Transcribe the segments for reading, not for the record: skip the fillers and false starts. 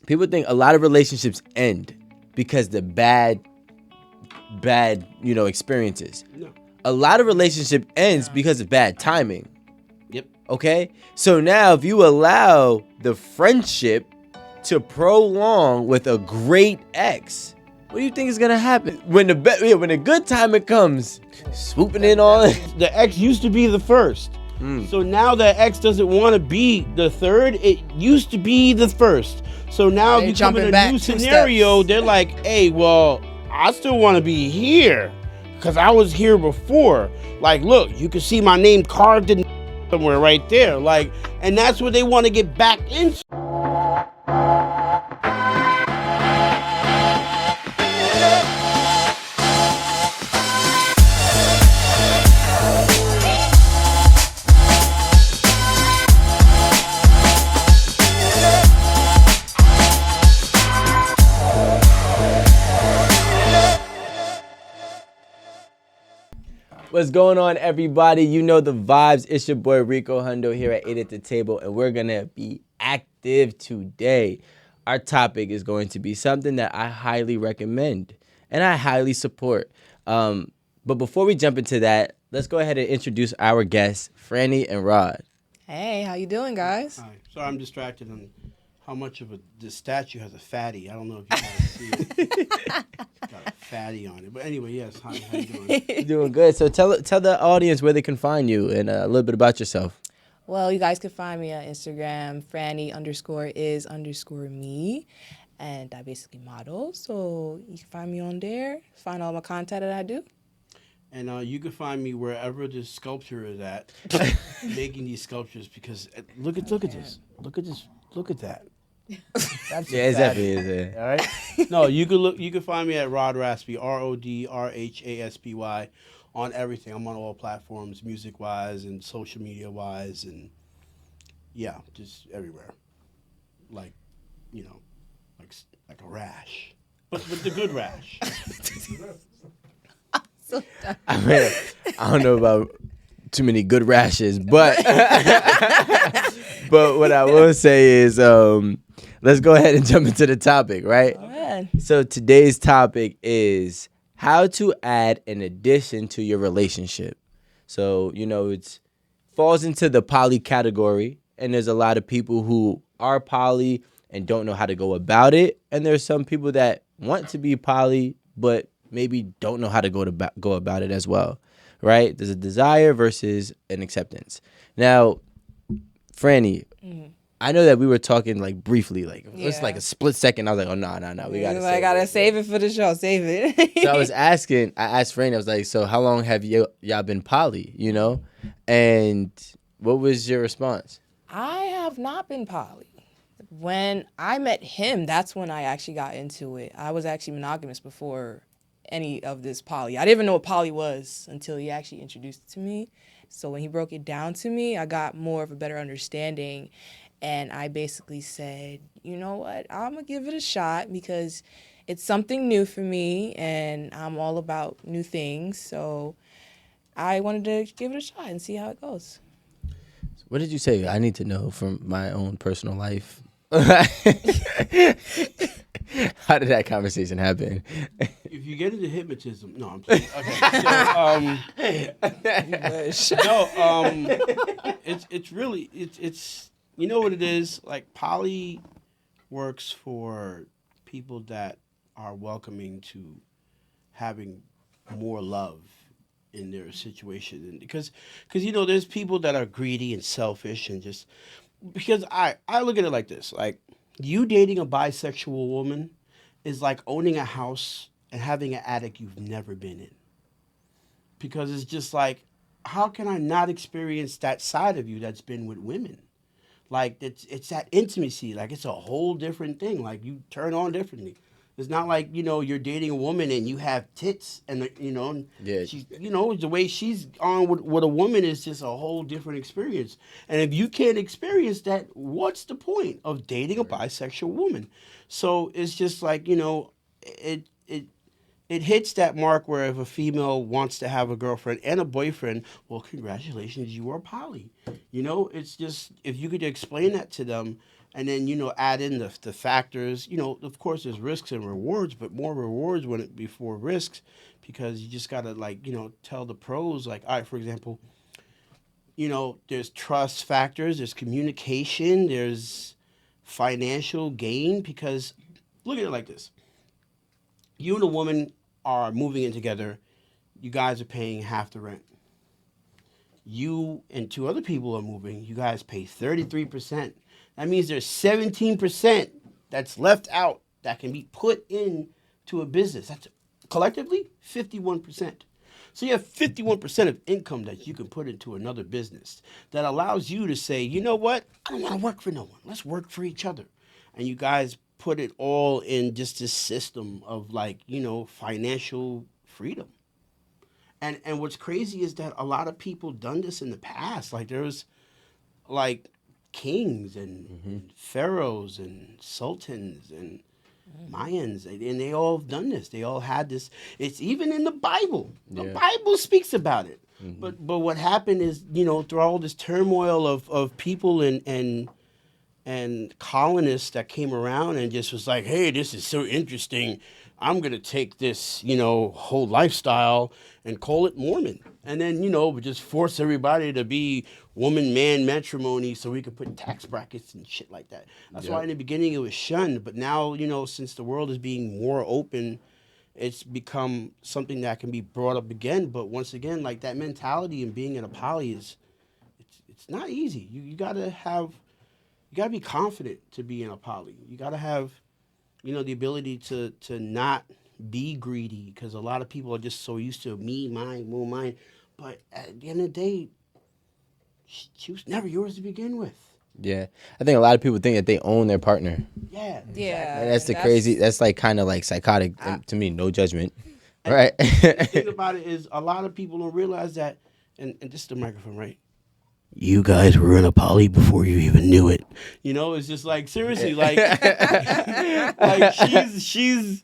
People think a lot of relationships end because the bad, experiences. No. A lot of relationship ends because of bad timing. Yep. Okay? So now if you allow the friendship to prolong with a great ex, what do you think is gonna happen? When the good timing comes, swooping in on it. The ex used to be the first. So now the ex doesn't want to be the third. It used to be the first. So now if you come in a new scenario, they're like, hey, well, I still want to be here because I was here before. Like, look, you can see my name carved in somewhere right there. Like, and that's what they want to get back into. What's going on, everybody? You know the vibes. It's your boy Rico Hundo here at 8 at the Table, and we're going to be active today. Our topic is going to be something that I highly recommend and I highly support. But before we jump into that, let's go ahead and introduce our guests, Franny and Rod. Hey, how you doing, guys? Hi. Sorry, I'm distracted on how much of this statue has a fatty. I don't know if you guys see it. Got a fatty on it. But anyway, yes. Hi, how you doing? Doing good. So tell the audience where they can find you and a little bit about yourself. Well, you guys can find me on Instagram, Franny_is_me. And I basically model. So you can find me on there, find all my content that I do. And you can find me wherever this sculpture is at, making these sculptures. Because look at this. Look at that. That's Yeah, it's definitely. All right. No, you can find me at Rod Raspy, RODRHASPY, on everything. I'm on all platforms, music wise and social media wise, and yeah, just everywhere. Like a rash, but the good rash. I mean, I don't know about too many good rashes, but but what I will say is, let's go ahead and jump into the topic, right? Go ahead. So today's topic is how to add an addition to your relationship. So, it falls into the poly category, and there's a lot of people who are poly and don't know how to go about it, and there's some people that want to be poly but maybe don't know how to go about it as well, right? There's a desire versus an acceptance. Now, Franny, I know that we were talking like briefly, it was like a split second. I was like, oh, no, we gotta save it for the show, save it. So I asked Franny, I was like, so how long have y'all been poly, And what was your response? I have not been poly. When I met him, that's when I actually got into it. I was actually monogamous before any of this poly. I didn't even know what poly was until he actually introduced it to me. So when he broke it down to me, I got more of a better understanding. And I basically said, you know what, I'm going to give it a shot because it's something new for me and I'm all about new things. So I wanted to give it a shot and see how it goes. What did you say? I need to know from my own personal life. How did that conversation happen? If you get into hypnotism, no, I'm sorry. Okay, so it's really you know what it is, like poly works for people that are welcoming to having more love in their situation, and because there's people that are greedy and selfish and just. Because I look at it like this, like you dating a bisexual woman is like owning a house and having an attic you've never been in. Because it's just like, how can I not experience that side of you that's been with women? Like it's that intimacy, like it's a whole different thing. Like you turn on differently. It's not like, you're dating a woman and you have tits and, Yeah. she's, the way she's on with a woman is just a whole different experience. And if you can't experience that, what's the point of dating a bisexual woman? So it's just like, it hits that mark where if a female wants to have a girlfriend and a boyfriend, well, congratulations, you are poly. It's just, if you could explain that to them and then add in the factors. Of course, there's risks and rewards, but more rewards when it before risks, because you just gotta tell the pros. Like, all right, for example, there's trust factors, there's communication, there's financial gain. Because look at it like this: you and a woman are moving in together. You guys are paying half the rent. You and two other people are moving. You guys pay 33%. That means there's 17% that's left out that can be put into a business. That's collectively 51%. So you have 51% of income that you can put into another business that allows you to say, you know what? I don't want to work for no one. Let's work for each other. And you guys put it all in just this system of financial freedom. And what's crazy is that a lot of people done this in the past. Like, there was kings and pharaohs and sultans and Mayans, and they all have done this. They all had this. It's even in the Bible. The Bible speaks about it. But what happened is, through all this turmoil of people and colonists that came around and just was like, hey, this is so interesting. I'm going to take this, whole lifestyle and call it Mormon. And then, just force everybody to be woman-man matrimony so we could put tax brackets and shit like that. That's why in the beginning it was shunned. But now, since the world is being more open, it's become something that can be brought up again. But once again, like, that mentality and being in a poly it's not easy. You got to be confident to be in a poly. You got to have the ability to not be greedy, because a lot of people are just so used to me, mine, more mine. But at the end of the day, she was never yours to begin with. Yeah, I think a lot of people think that they own their partner. Yeah, Yeah, And that's crazy. That's like kind of like psychotic to me. No judgment, right? The thing about it is, a lot of people don't realize that. And this is the microphone, right? You guys were in a poly before you even knew it. It's just like, seriously, like, like she's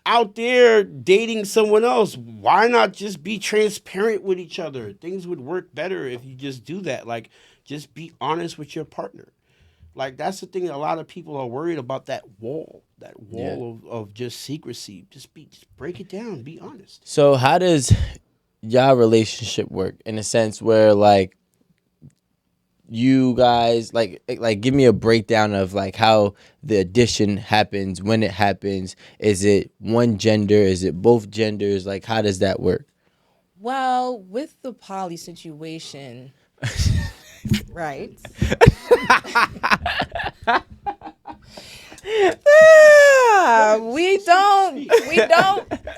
out there dating someone else. Why not just be transparent with each other? Things would work better if you just do that. Like, just be honest with your partner. Like, that's the thing. A lot of people are worried about that wall of just secrecy. Just break it down. Be honest. So how does y'all relationship work, in a sense where, like, you guys like give me a breakdown of like how the addition happens, when it happens? Is it one gender? Is it both genders? Like, how does that work? Well, with the poly situation, right? We don't.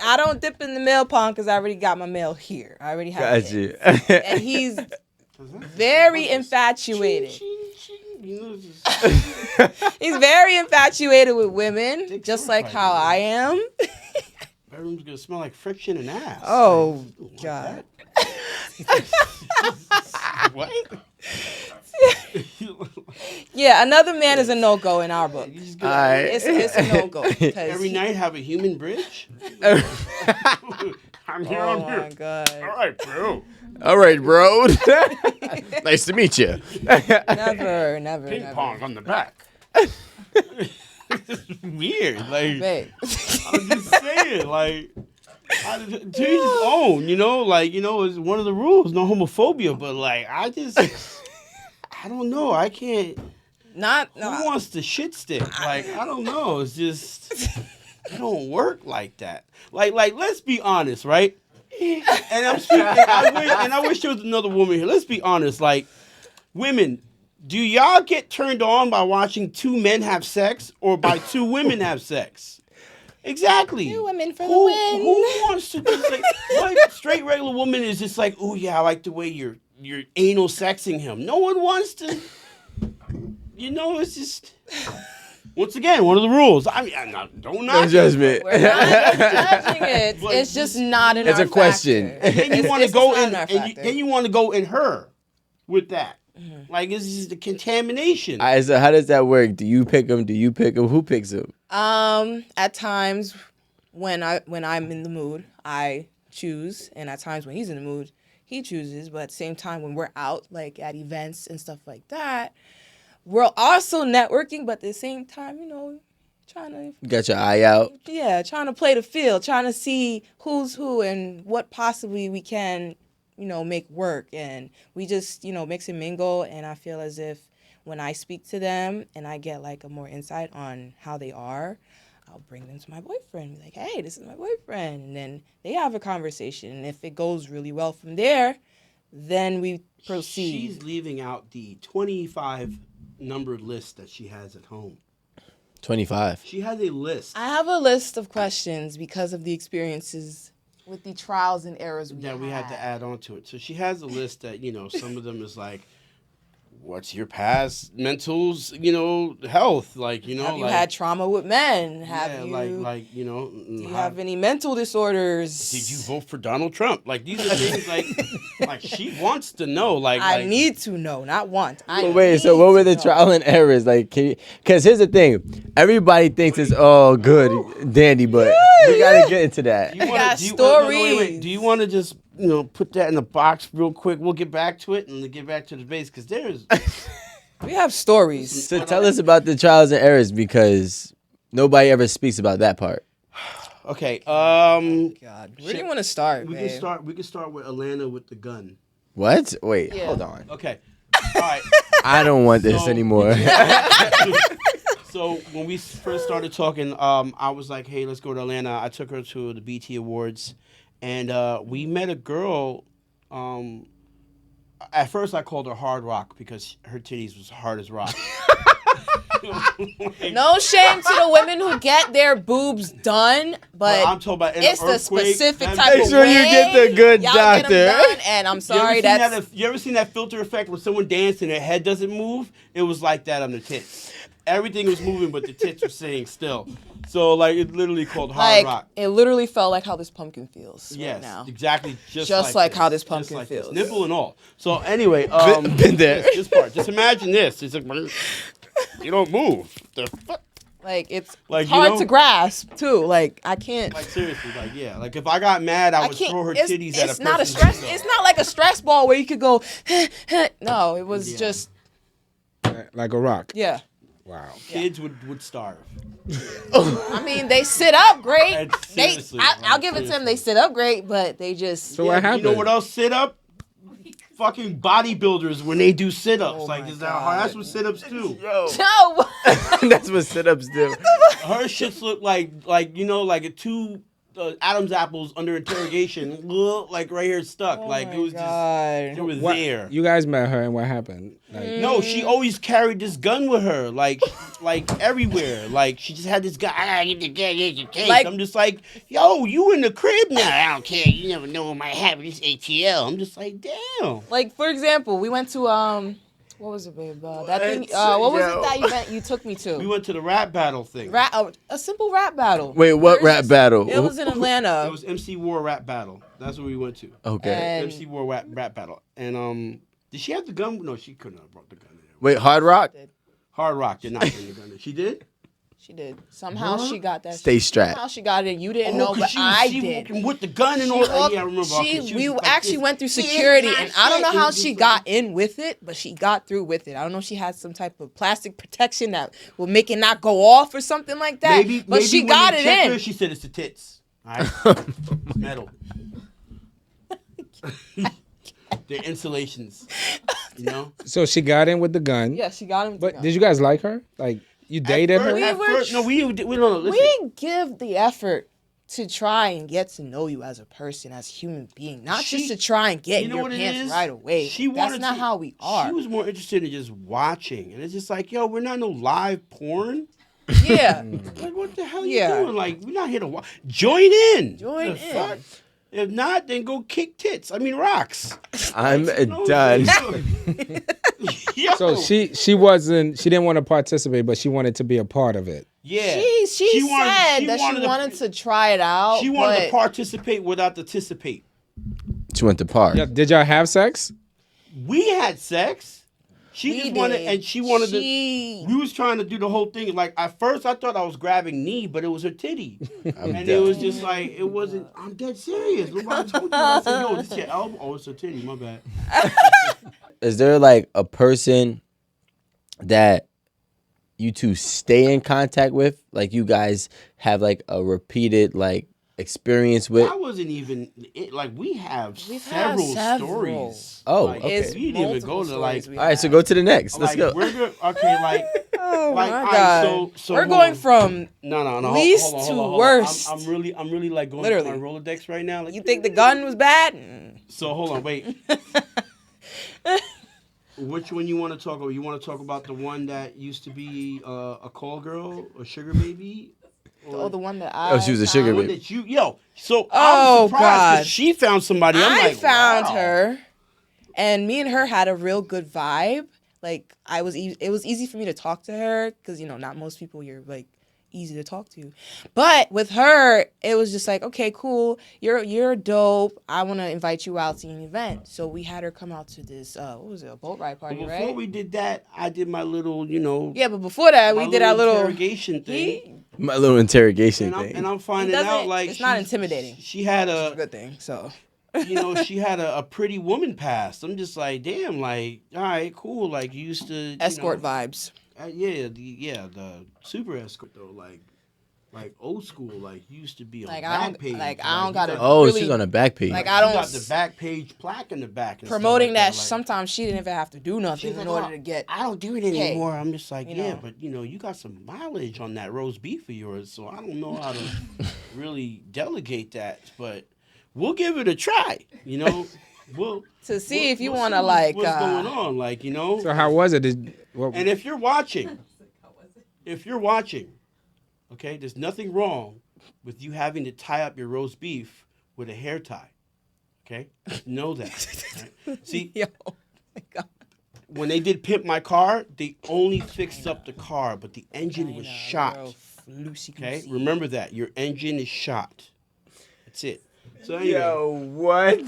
I don't dip in the mail pond because I already got my mail here. I already have it. And he's very infatuated. He's very infatuated with women, just like how I am. Bedroom's gonna smell like friction and ass. Oh, God. What? Yeah, another man is a no-go in our book. Alright. It's a no-go. Every night have a human bridge? I'm here, Oh, I'm here. my God. All right, bro. All right, bro. Nice to meet you. Never. Ping pong on the back. It's weird. Like, Babe. I'm just saying, like, to each his own, it's one of the rules, no homophobia, but, like, I don't know. I can't. Who wants the shit stick? Like, I don't know. It's just, it don't work like that. Like, let's be honest, right? And I'm speaking, I wish there was another woman here. Let's be honest. Like, women, do y'all get turned on by watching two men have sex or by two women have sex? Exactly. Two women for the win. Who wants to just like, what straight regular woman is just like, oh yeah, I like the way you're anal sexing him. No one wants to. It's just. Once again, one of the rules. I mean, don't knock No judgment. We're not judging it. It's just not in It's our a question. factor. And then you want to It's go just in, not and our you, factor. then you want to go in her with that. Like, this is the contamination. So how does that work? Do you pick them? Who picks them? At times when I'm in the mood, I choose, and at times when he's in the mood, he chooses. But at the same time, when we're out, like at events and stuff like that, we're also networking, but at the same time, trying to You got your eye out. trying to play the field, trying to see who's who and what possibly we can, make work. And we just, mix and mingle. And I feel as if when I speak to them and I get like a more insight on how they are, I'll bring them to my boyfriend. Be like, hey, this is my boyfriend. And then they have a conversation. And if it goes really well from there, then we proceed. She's leaving out the 25 numbered list that she has at home. 25. She has a list I have a list of questions because of the experiences with the trials and errors that we had to add on to it. So she has a list that, some of them is like, what's your past mental's, health? Like, Have you had trauma with men? Have you, do do you have any mental disorders? Did you vote for Donald Trump? Like, these are things like she wants to know. I need to know, not want. So what were the trial and errors? Like, because here's the thing. Everybody thinks it's all good, dandy, but we got to get into that. Stories. Do you want to just, put that in the box real quick? We'll get back to it and get back to the base because there's... We have stories. So tell us about the trials and errors because nobody ever speaks about that part. Okay. God, where do you want to start? We can start with Atlanta with the gun. What? Wait, Yeah. hold on. Okay. All right. I don't want this anymore. So when we first started talking, I was like, "Hey, let's go to Atlanta." I took her to the BT Awards, and we met a girl. At first, I called her Hard Rock because her titties was hard as rock. No shame to the women who get their boobs done, but I'm talking about it's the specific type of Make sure you get the good y'all doctor. Get them done, and I'm sorry, you ever seen that filter effect when someone danced and their head doesn't move? It was like that on the tits. Everything was moving, but the tits were staying still. So, it literally called Hard Rock. It literally felt like how this pumpkin feels Yes, right now. exactly. Just like how this Just pumpkin like feels. this. Nipple and all. So, anyway. Been there. This part. Just imagine this. It's like, you don't move. The fuck? It's Like, hard to grasp, too. I can't. Seriously. If I got mad, I would can't. throw her titties at a It's not a person's stress. window. It's not like a stress ball where you could go. No, it was just. Like a rock. Yeah. Wow. Kids would starve. I mean, they sit up great. And They, seriously, I'll give it to them. They sit up great, but they just. So what happened? You know what else sit up? Fucking bodybuilders when they do sit-ups. That's what sit-ups do. Yo. No. That's what sit-ups do. Her shits look like a two Adam's apples under interrogation, right here stuck. It was just, it was What? there. You guys met her and what happened? No, she always carried this gun with her, like everywhere. She just had this gun. I gotta get the gun, get your case. I'm just like, yo, you in the crib now? I don't care. You never know what might happen. This ATL. I'm just like, damn. For example, we went to what was it, babe? That thing. What was it that event you took me to? We went to the rap battle thing. A simple rap battle. Wait, what rap battle? It was in Atlanta. It was MC War rap battle. That's what we went to. Okay. And- MC War rap battle. And did she have the gun? No, she couldn't have brought the gun in there. Wait, Hard Rock? Hard Rock did not bring the gun in. She did? She did. Somehow she got that. Stay strapped. Somehow she got it. You didn't know, 'cause but she was I she did. walking with the gun and all that. Yeah, I remember. We actually went through security, and I don't know how she got in with it, but she got through with it. I don't know if she had some type of plastic protection that will make it not go off or something like that. But she got it in. Her, she said it's the tits. All right? It's metal. They're insulations. So she got in with the gun. Yeah, she got him. But did you guys like her? You dated her? At first, no, we don't know. Listen. We give the effort to try and get to know you as a person, as a human being, not just to try and get in your pants right away. That's not how we are. She was more interested in just watching, and it's just like, yo, we're not no live porn. Yeah. What the hell are you doing? We're not here to watch. Join in. Join in. Fuck? If not, then go kick tits. I mean, rocks. I'm done. Yo. So she didn't want to participate, but she wanted to be a part of it. Yeah. She said that she wanted to try it out. She wanted to participate without the participate. She went to park. Yeah, did y'all have sex? We had sex. She just wanted, and she wanted to. We was trying to do the whole thing. At first, I thought I was grabbing knee, but it was her titty, and it was just it wasn't. I'm dead serious. Look, I told you. I said, "Yo, this is your elbow." Oh, it's her titty. My bad. Is there a person that you two stay in contact with? Like you guys have like a repeated like experience with? I wasn't even like we have We've had several several. stories. Oh, Like, okay. It's we didn't even go multiple to like. stories we All right, so have. go to the next. Let's Like go. we're good. Okay, like Oh like, my all right, god. so We're hold going on. from No. least hold on, to hold on. worst. I'm really like going Literally. through my Rolodex right now. Like, you think the gun was bad? So hold on, wait. Which one you want to talk about? You want to talk about the one that used to be a call girl, a sugar baby? Oh, the one that I she was a found. sugar The one baby. that you, yo. So Oh, I'm surprised God. because she found somebody. I'm I like, found wow. her, and me and her had a real good vibe. Like it was easy for me to talk to her because not most people you're like easy to talk to, but with her it was just like, okay, cool, you're dope. I want to invite you out to an event, so we had her come out to this what was it, a boat ride party, But right? before we did that, I did my little, Yeah, but before that my we did our little interrogation thing. My little interrogation thing. And I'm finding out like it's not she's- intimidating. She had It's a good thing. So she had a pretty woman past. I'm just like, damn, like, all right, cool. Like, you used to escort vibes. The super escort though, like old school. Like, you used to be on Like, back page. I don't you gotta. got- Oh, really, she's on the back page. Like, you I don't got the back page plaque in the back. And promoting stuff like that. Like, Sometimes she didn't even have to do nothing she's in like, order "Oh, to get. I don't do it Hey, anymore. I'm just like, you yeah, know. but you got some mileage on that roast beef of yours, so I don't know how to really delegate that, but we'll give it a try. We'll To see if you we'll want see to like. what's going on, like So how was it? And if you're watching, okay, there's nothing wrong with you having to tie up your roast beef with a hair tie. Okay, know that. Right? See, Yo, oh my God. when they did Pimp My Car, they only fixed up the car, but the engine was shot. Okay, remember that. Your engine is shot. That's it. So anyway, Yo, what?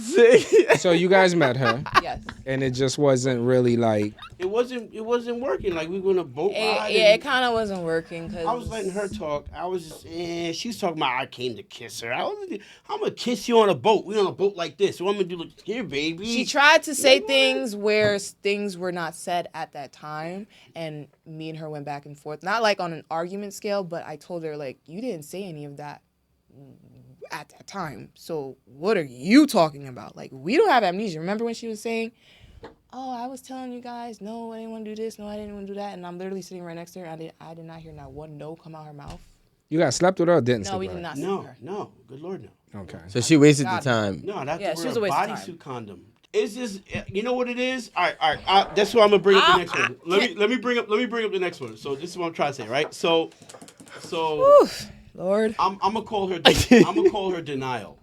So you guys met her, Yes. and it just wasn't really like. it wasn't working. Like, we were on a boat ride. Yeah, and it kind of wasn't working because I was letting her talk. I was just, she was talking about I came to kiss her. I'm gonna kiss you on a boat. We on a boat like this. So I'm gonna do like, here, baby. She tried to say things where things were not said at that time, and me and her went back and forth. Not like on an argument scale, but I told her like, you didn't say any of that at that time. So what are you talking about? Like, we don't have amnesia. Remember when she was saying, oh, I was telling you guys, no, I didn't want to do this, no, I didn't want to do that, and I'm literally sitting right next to her. I did not hear not one no come out her mouth. You guys slept with her or didn't No, sleep we with did her? not sleep with her. No, good Lord, no. Okay. So she wasted the God. time. No, that's Yeah, the she was word, a waste of bodysuit time. condom. It's just, you know what it is? All right. That's what I'm gonna bring up the next one. Let me bring up the next one. So this is what I'm trying to say, right? So Oof, Lord. I'm gonna call her. I'm gonna call her denial.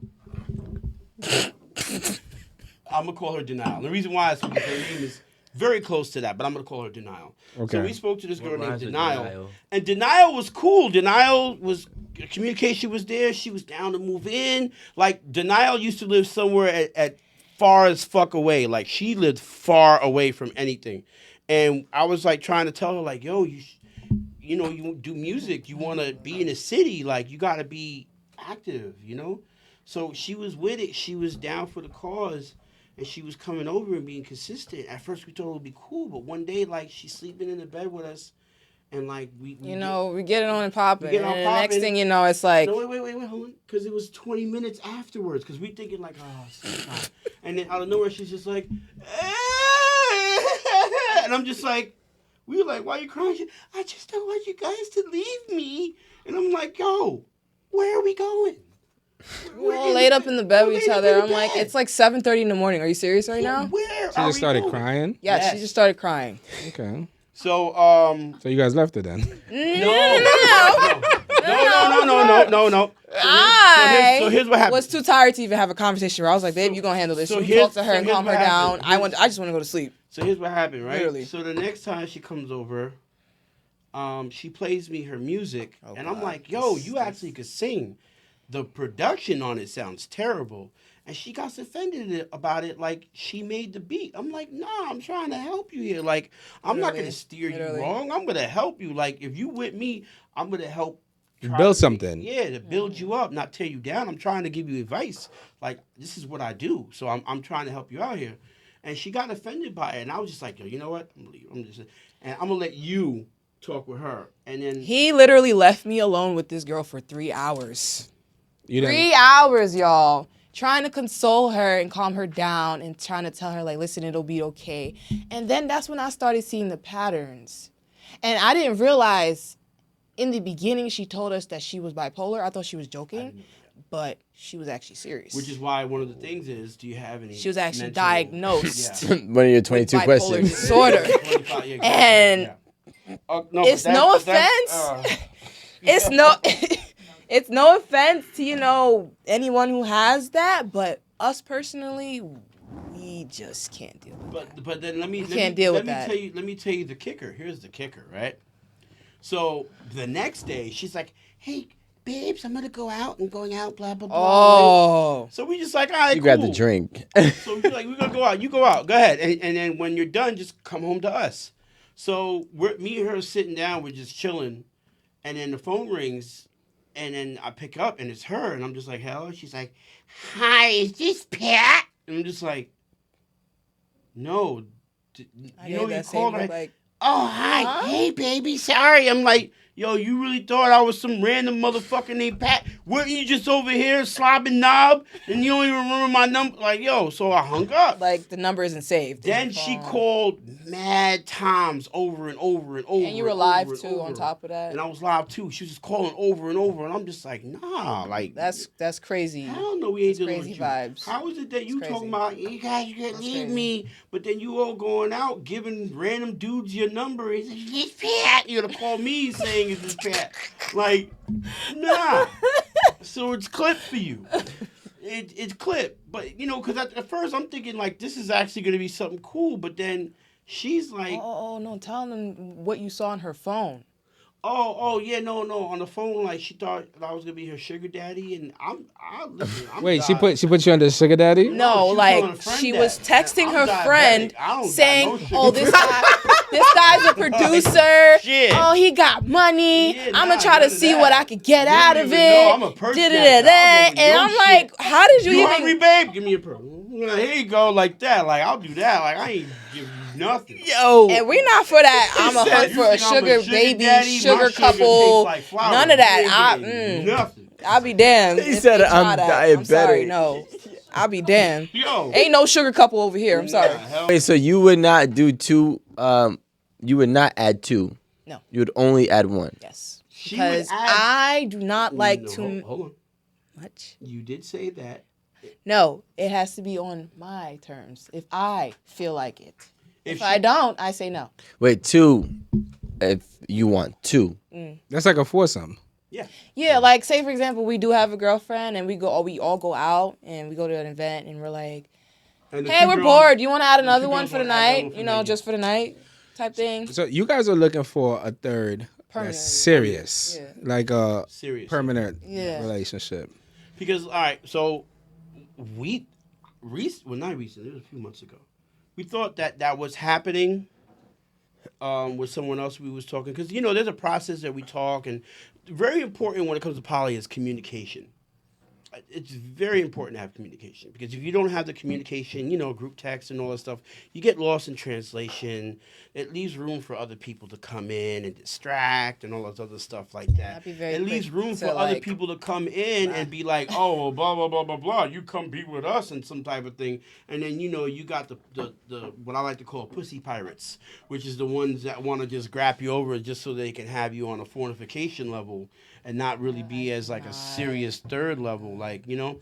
I'm gonna call her denial. The reason why is because her name is very close to that, but I'm gonna call her denial. Okay. So we spoke to this girl What named rhymes with Denial, denial? and Denial was cool. Denial was communication was there. She was down to move in. Like, Denial used to live somewhere at far as fuck away. Like, she lived far away from anything, and I was like trying to tell her like, yo, you do music. You want to be in a city. Like, you got to be active. So she was with it. She was down for the cause. And she was coming over and being consistent. At first, we thought it would be cool, but one day, like, she's sleeping in the bed with us, and like we we get it on and popping. We get it on And the next popping. thing you know, it's like, No, wait, hold on, because it was 20 minutes afterwards. Because we thinking like, oh, sometime. And then out of nowhere, she's just like, and I'm just like, we were like, why are you crying? I just don't want you guys to leave me. And I'm like, yo, where are we going? we're all laid up in the bed We're with each laid up other. in the I'm like, bed. it's like 7:30 in the morning. Are you serious right now? Where She are just we started going? crying. Yeah, Yes. she just started crying. Okay. So, So you guys left her then. No. So here's what happened. was too tired to even have a conversation where I was like, babe, you gonna handle this. so You here's- talk to her so and here's calm her what down. happened. I just want to go to sleep. So here's what happened, right? Literally. So the next time she comes over, she plays me her music, and I'm God. like, yo, you actually could sing. The production on it sounds terrible. And she got offended about it, like she made the beat. I'm like, nah, I'm trying to help you here. Like, I'm not Literally. going to steer Literally. you wrong. I'm going to help you. Like, if you with me, I'm going to help. try Build to something. to build you up, not tear you down. I'm trying to give you advice. Like, this is what I do. So I'm trying to help you out here. And she got offended by it. And I was just like, yo, you know what? I'm gonna leave. and I'm gonna let you talk with her, and then He literally left me alone with this girl for 3 hours. You 3 hours, y'all. Trying to console her and calm her down and trying to tell her, like, listen, it'll be okay. And then that's when I started seeing the patterns. And I didn't realize in the beginning she told us that she was bipolar. I thought she was joking, but she was actually serious. which is why one of the things is, do you have any? She was actually mental- diagnosed Yeah. One of your 22 with bipolar questions. disorder. 25, yeah, And yeah. No, it's but no that's- offense. It's no it's no offense to, you know, anyone who has that, but us personally, we just can't deal with that. But then let me can't deal with let me that. tell you let me tell you the kicker. Here's the kicker, right? So the next day she's like, "Hey, babes, I'm gonna go out and going out, blah blah blah." Oh. So we just like, all right, You cool. grabbed the drink. So we're like, we're gonna go out. You go out. Go ahead. And then when you're done, just come home to us. So me and her sitting down, we're just chilling, and then the phone rings, and then I pick up, and it's her, and I'm just like, hello. She's like, hi, is this Pat? And I'm just like, no. I You know gave you that same called look her. like, Oh, hi. Huh? Hey, baby. Sorry. I'm like, yo, you really thought I was some random motherfucker named Pat? Weren't you just over here slobbing knob and you don't even remember my number? Like, yo, so I hung up. like the number isn't saved. in Then the she phone. called mad times over and over and over. And you were and live over and too on over. top of that. And I was live too. She was just calling over and over. And I'm just like, nah, like. That's crazy. Hell no, we ain't That's dealing crazy with you. vibes. How is it that you That's talking crazy. about, you guys, you can't That's leave crazy. me, but then you all going out giving random dudes your number? It's like, it's Pat. You're gonna call me saying it's Pat. Like, nah. So it's clipped for you. It's clipped. But, you know, because at first I'm thinking, like, this is actually going to be something cool. But then she's like, Oh, no, tell them what you saw on her phone. yeah, no. On the phone, like, she thought I was going to be her sugar daddy. And listen, I'm Wait, she di- put you under sugar daddy? No, No, she was like telling a friend she that. was texting I'm her diabetic. friend I don't got saying, no sugar. "Oh, this guy's a producer. Shit. Oh, he got money. Yeah, I'm nah, gonna try to none of see that. what I could get You out don't of even it." know I'm a purse snatcher. Da-da-da-da. I'll go with And your I'm shit. like, "How did you You even?" hungry, babe? Give me a purse. Here you go, like that. Like, I'll do that. Like, I ain't give you nothing. Yo. And we not for that. I'm a said, hunt you for a think I'm a sugar sugar baby, daddy? My sugar sugar couple. tastes like flour. None of You that. ain't getting nothing. I'll be damned. He if said, they "I'm try that. I'm sorry, diabetic." no. I'll be damned. Yo. Ain't no sugar couple over here. I'm sorry. Nah, hell Wait, so you would not do two, you would not add two? No. You would only add one? Yes. She would Because add- I do not like No, too hold on. much. You did say that. No, it has to be on my terms. If I feel like it. If she- I don't, I say no. Wait, two, if you want two. That's like a foursome. Yeah. Yeah, like say for example, we do have a girlfriend and we all go out and we go to an event and we're like, And the hey, two we're girls- bored. You want to add the another two one girls for the wanna add another night? one for You the know, night. just for the night type thing. So you guys are looking for a third Permanent. that's serious, Yeah. like a Serious. permanent Yeah. relationship. Because, all right, so not recently, it was a few months ago. We thought that was happening with someone else we was talking. Because, you know, there's a process that we talk. And very important when it comes to poly is communication. It's very important to have communication. Because if you don't have the communication, you know, group text and all that stuff, you get lost in translation. It leaves room for other people to come in and distract and all this other stuff like that. That'd be very It leaves quick room to, for other like, people to come in and be like, oh, blah, blah, blah, blah, blah. You come be with us and some type of thing. And then, you know, you got the what I like to call pussy pirates, which is the ones that want to just grab you over just so they can have you on a fornication level and not really be as like a serious third level. Like, you know,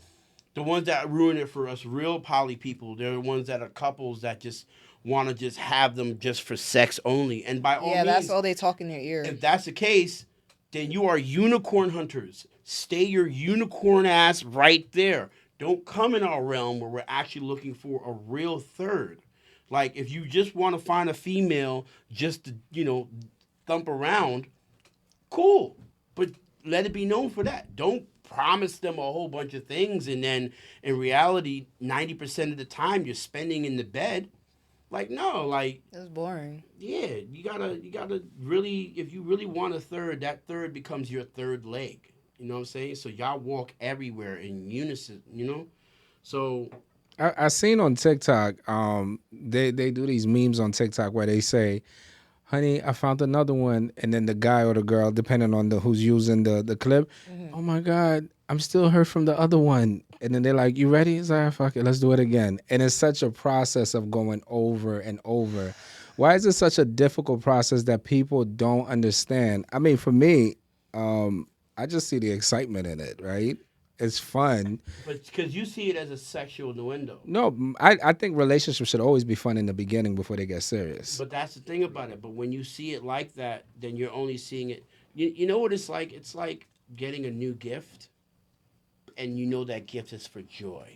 the ones that ruin it for us real poly people, they're the ones that are couples that just want to just have them just for sex only. And by all Yeah, means, that's all they talk in their ear. if that's the case, then you are unicorn hunters. Stay your unicorn ass right there. Don't come in our realm where we're actually looking for a real third. Like, if you just want to find a female just to, you know, thump around, cool. But let it be known for that. Don't promise them a whole bunch of things and then in reality, 90% of the time you're spending in the bed. Like, no, like, That's boring. yeah, you gotta really, if you really want a third, that third becomes your third leg. You know what I'm saying? So y'all walk everywhere in unison, you know? So I seen on TikTok, they do these memes on TikTok where they say, honey, I found another one. And then the guy or the girl, depending on who's using the clip, oh my God, I'm still hurt from the other one. And then they're like, you ready? It's like, fuck it, let's do it again. And it's such a process of going over and over. Why is it such a difficult process that people don't understand? I mean, for me, I just see the excitement in it, right? It's fun. But because you see it as a sexual innuendo. No, I think relationships should always be fun in the beginning before they get serious. But that's the thing about it. But when you see it like that, then you're only seeing it. You know what it's like? It's like getting a new gift, and you know that gift is for joy.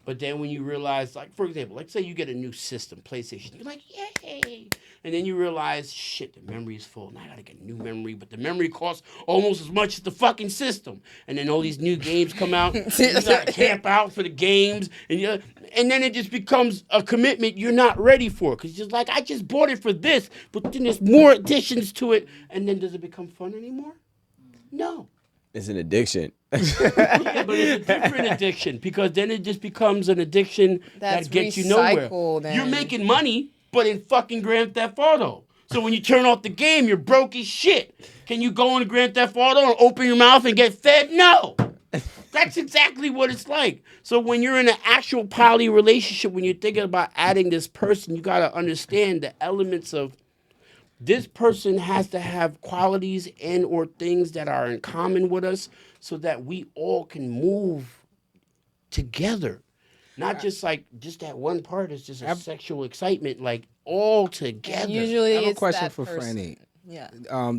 But then when you realize, like, for example, like say you get a new system, PlayStation, you're like, yay. And then you realize, shit, the memory is full. Now I gotta get a new memory, but the memory costs almost as much as the fucking system. And then all these new games come out. And you gotta camp out for the games. And then it just becomes a commitment you're not ready for. Because you're like, I just bought it for this, but then there's more additions to it. And then does it become fun anymore? No. It's an addiction. Yeah, but it's a different addiction because then it just becomes an addiction That's that gets you nowhere. recycled and- You're making money, but in fucking Grand Theft Auto. So when you turn off the game, you're broke as shit. Can you go into Grand Theft Auto and open your mouth and get fed? No. That's exactly what it's like. So when you're in an actual poly relationship, when you're thinking about adding this person, you got to understand the elements of this person has to have qualities and or things that are in common with us so that we all can move together. Not just like just that one part is just a sexual excitement, like all together. Usually I have a it's question that for person. Franny. Yeah.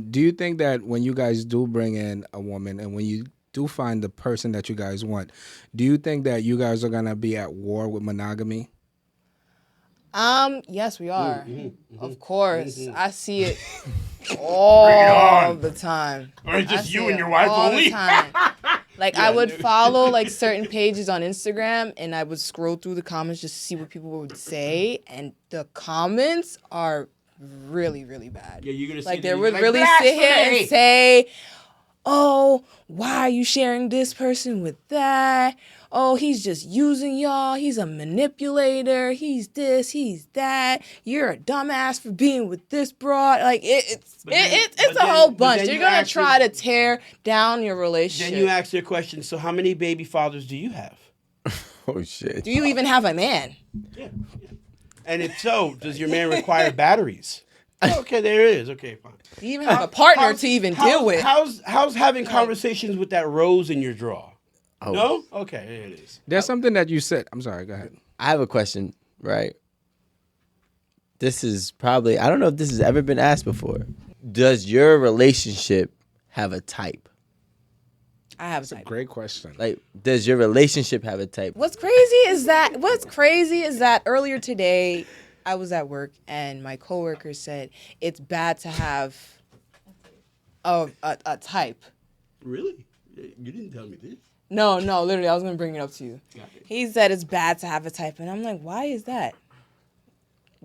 Do you think that when you guys do bring in a woman and when you do find the person that you guys want, do you think that you guys are gonna be at war with monogamy? Yes, we are. Of course. I see it Bring it all on. the time. Or it's I just see you and it your wife all only? the time. Like I would follow like certain pages on Instagram and I would scroll through the comments just to see what people would say, and the comments are really, really bad. Yeah, you're gonna see like that, they you're would like, really sit here "Blasphemy!" and say, "Oh, why are you sharing this person with that? Oh, he's just using y'all. He's a manipulator. He's this, he's that. You're a dumbass for being with this broad." Like it's But then- it's but a then- whole but bunch. then You're you gonna actually- try to tear down your relationship. Then you ask your question, so how many baby fathers do you have? Oh shit. Do you even have a man? Yeah. And if so, does your man require batteries? Okay, there it is. Okay, fine. Do you even have a partner to even deal with? How's having conversations with that rose in your drawer? Oh. No? Okay, there it is. There's something that you said. I'm sorry. Go ahead. I have a question, right? This is probably, I don't know if this has ever been asked before. Does your relationship have a type? I have a type. Great question. Like, does your relationship have a type? What's crazy is that earlier today I was at work and my coworker said it's bad to have a type. Really? You didn't tell me this. No, literally I was gonna bring it up to you. Got it. He said it's bad to have a type, and I'm like, why is that?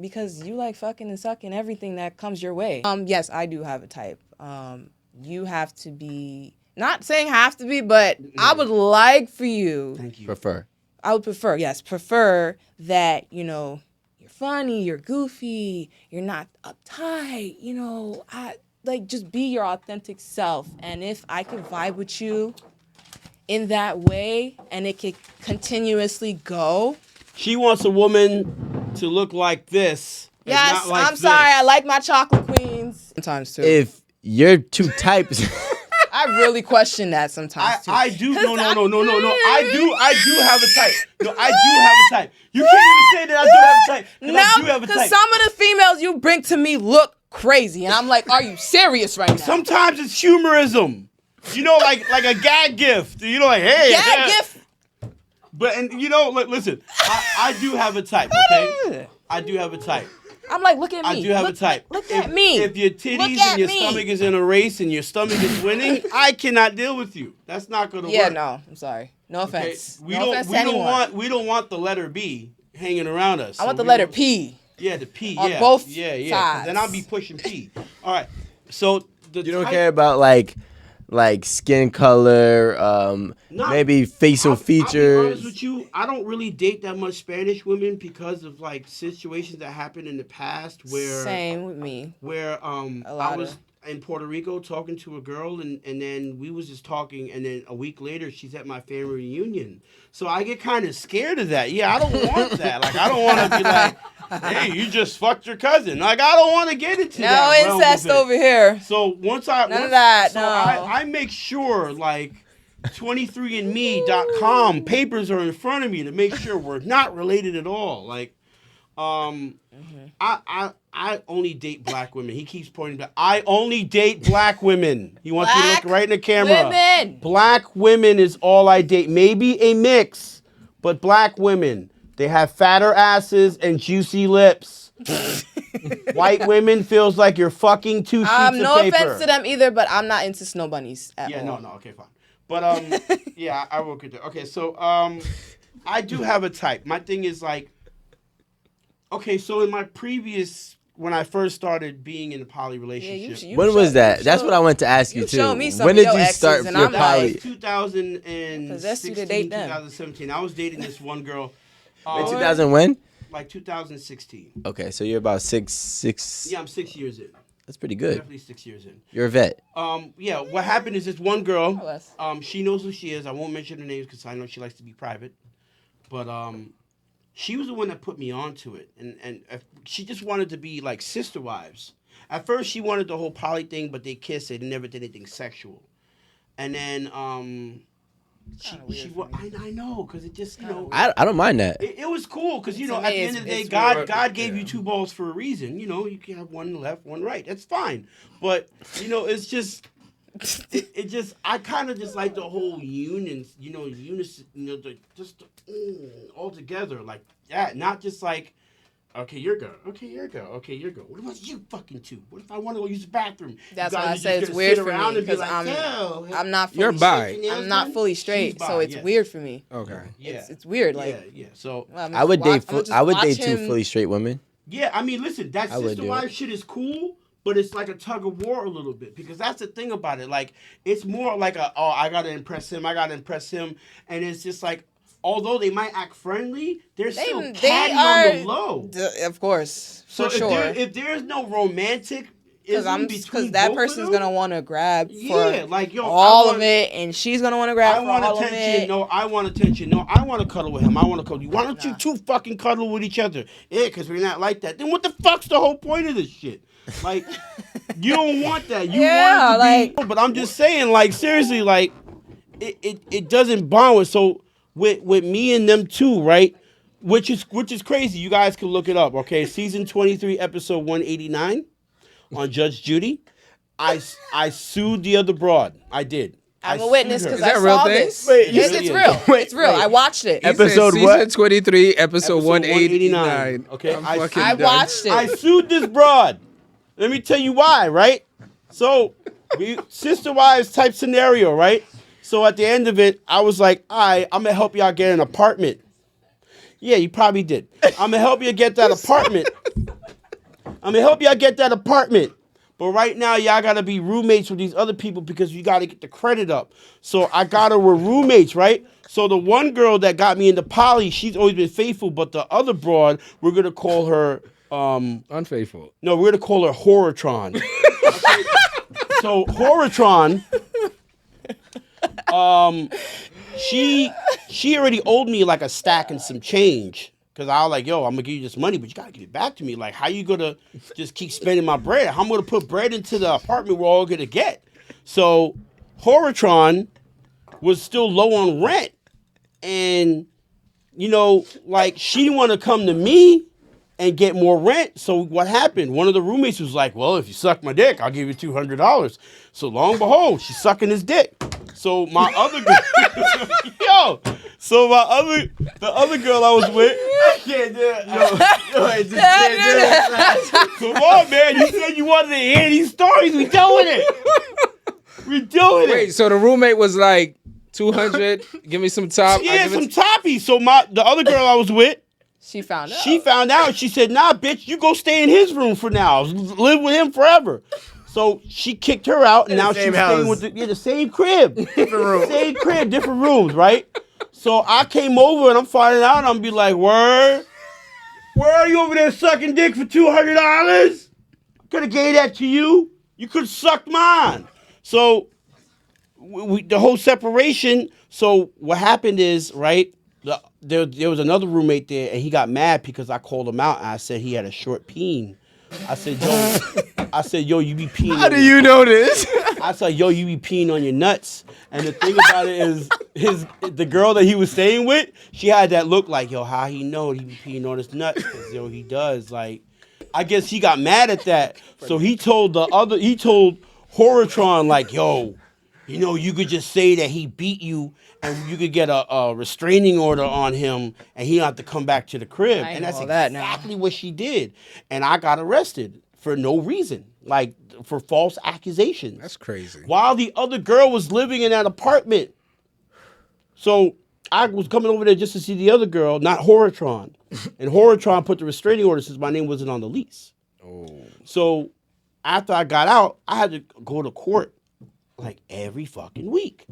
Because you like fucking and sucking everything that comes your way. Yes, I do have a type. You have to be, not saying have to be, but I would like for you. Thank you. Prefer. I would prefer that, you're funny, you're goofy, you're not uptight, I like just be your authentic self. And if I could vibe with you in that way and it could continuously go. She wants a woman to look like this. and Yes, not like I'm sorry, this. I like my chocolate queens. Sometimes too. If you're two types, I really question that sometimes too. I do. No. 'Cause I do have a type. No, I do have a type. You can't even say that I do have a type. 'Cause I do No, have a because type. some of the females you bring to me look crazy, and I'm like, are you serious right now? Sometimes it's humorism. Like a gag gift. Like, hey. Gag gift. But listen, I do have a type. Okay, I do have a type. I'm like, look at me. I do have a type. Look at me. If your Look titties at and your me. stomach is in a race and your stomach is winning, I cannot deal with you. That's not gonna Yeah, work. no, I'm sorry. No Okay? offense. We no don't offense to anyone. we don't want the letter B hanging around us. I want So the we letter don't- P. Yeah, the P. On yeah. both Yeah. 'Cause sides. then I'll be pushing P. All right. So you don't care about like like skin color, maybe facial I'll be features. honest with you, I don't really date that much Spanish women because of like situations that happened in the past where Same with me. where lot I was of- in Puerto Rico talking to a girl and then we was just talking and then a week later she's at my family reunion. So I get kind of scared of that. Yeah, I don't want that. Like I don't want to be like, hey, you just fucked your cousin. Like I don't want to get into No that realm incest of it. over here. So once None of that, so no. I make sure like 23andme.com papers are in front of me to make sure we're not related at all. Like I only date black women. He keeps pointing back. I only date black women. He wants me to look right in the camera. Women. Black women is all I date. Maybe a mix, but black women. They have fatter asses and juicy lips. White women feels like you're fucking two sheets of No paper. offense to them either, but I'm not into snow bunnies at all. No, okay, fine. But yeah, I will get there. Okay, so I do have a type. My thing is like, okay, so in my previous, when I first started being in a poly relationship, you When was that? That's what I wanted to ask you you too. showed me some When of did your you exes, start and your I'm poly? like, 2016, possessed you to date them. 2017. I was dating this one girl. In 2000 when? Like 2016. Okay, so you're about six. Yeah, I'm 6 years in. That's pretty good. Definitely 6 years in. You're a vet. Yeah, what happened is this one girl, More or less. she knows who she is. I won't mention her names because I know she likes to be private. But she was the one that put me onto it. And she just wanted to be like sister wives. At first, she wanted the whole poly thing, but they kissed. They never did anything sexual. And then I know, because it just, you know. I don't mind that. It was cool because, you To know, me, at the end of the day, it's God gave you two balls for a reason. You know, you can have one left, one right. That's fine. But, you know, it's just, it just, I kind of just like the whole union, you know, unison, you know, all together like that. Not just like, okay, you're good. Okay, you're good. Okay, you're good. What about you fucking two? What if I want to go use the bathroom? That's You why guys I are said just it's gonna weird sit for around me and be because like, "Yo, I'm not You're fully bi. I'm not fully straight, She's bi, so it's yes. weird for me. Okay. Yeah. It's weird. Like yeah. So I would date two fully straight women. yeah, I mean, listen, that I would sister do wife it. shit is cool, but it's like a tug of war a little bit because that's the thing about it. Like, it's more like I gotta impress him, and it's just like, although they might act friendly, they're still catty on the low. Of course, So for sure. if there's no romantic, Because that person's gonna want to grab for like yo, all I want, of it, and she's gonna want to grab I for want all of attention. it. No, I want attention. No, I want to cuddle with him. I want to cuddle you. Why don't you two fucking cuddle with each other? Yeah, because we're not like that. Then what the fuck's the whole point of this shit? Like, you don't want that. You Yeah, want it to be. But I'm just saying, like, seriously, like, it doesn't bond with. So with me and them too, right? Which is crazy. You guys can look it up. Okay, season 23, episode 189 on Judge Judy. I sued the other broad. I did. I'm I a witness sued her. because I that a real saw thing? this. Wait, It's you- real. wait, It's real. wait. I watched it. Episode Season what? 23, episode Episode 189. Okay, I'm I fucking I done. watched it. I sued this broad. Let me tell you why, right? So, sister wives type scenario, right? So at the end of it, I was like, all right, I'm going to help y'all get an apartment. Yeah, you probably did. I'm going to help you get that apartment. But right now, y'all got to be roommates with these other people because you got to get the credit up. So I got her with roommates, right? So the one girl that got me into poly, she's always been faithful. But the other broad, we're going to call her... Unfaithful. No, we're going to call her Horatron. Okay? So Horatron... she already owed me like a stack and some change. Cause I was like, yo, I'm gonna give you this money, but you gotta give it back to me. Like, how you gonna just keep spending my bread? How I'm gonna put bread into the apartment we're all gonna get? So Horatron was still low on rent. And, you know, like she didn't want to come to me and get more rent. So what happened? One of the roommates was like, well, if you suck my dick, I'll give you $200. So lo and behold, she's sucking his dick. So my other girl, the other girl I was with, I can't do it. I just can't do it. Come on, man. You said you wanted to hear these stories. We doing it. Wait, so the roommate was like, 200, give me some top. Yeah, some toppy. So the other girl I was with, She found out. she found out. She said, nah, bitch, you go stay in his room for now. Live with him forever. So she kicked her out, and In the now she's same staying house. with the same crib. Different room. Same crib, different rooms, right? So I came over, and I'm finding out, and I'm be like, word? Where are you over there sucking dick for $200? Could have gave that to you. You could have sucked mine. So the whole separation. So what happened is, right, there was another roommate there, and he got mad because I called him out, and I said he had a short peen. I said, yo, you be peeing. How do you know this? I said, yo, you be peeing on your nuts. And the thing about it is, the girl that he was staying with, she had that look like, yo, how he know he be peeing on his nuts? 'Cause, yo, he does. Like, I guess he got mad at that. So he told Horatron, like, yo, you know, you could just say that he beat you and you could get a restraining order on him and he don't have to come back to the crib. I And know that's all that now. exactly what she did. And I got arrested for no reason, like for false accusations. That's crazy. While the other girl was living in that apartment. So I was coming over there just to see the other girl, not Horatron. And Horatron put the restraining order since my name wasn't on the lease. Oh. So after I got out, I had to go to court like every fucking week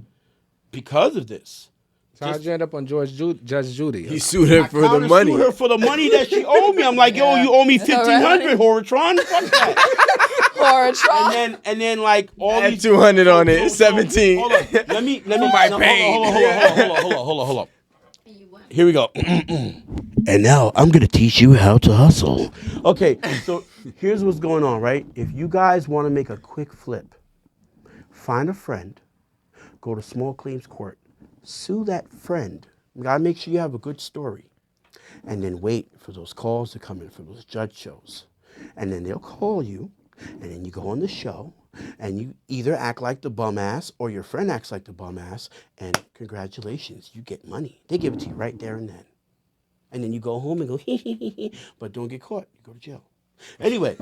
because of this. So how'd you end up on Judge Judy? He sued her for the Countersued money. her for the money that she owed me. I'm like, yo, you owe me That's all right. $1,500, Horatron. Fuck that. Horatron. And then like all Add these 200 on it, 17. Hold on. Let me my no, pain. Hold on. Here we go. And now I'm gonna teach you how to hustle. Okay, so here's what's going on, right? If you guys want to make a quick flip, find a friend, go to small claims court, sue that friend. You gotta make sure you have a good story, and then wait for those calls to come in for those judge shows, and then they'll call you, and then you go on the show, and you either act like the bum ass or your friend acts like the bum ass, and congratulations, you get money. They give it to you right there and then. And then you go home and go, hee hee hee hee, but don't get caught. You go to jail. Anyway,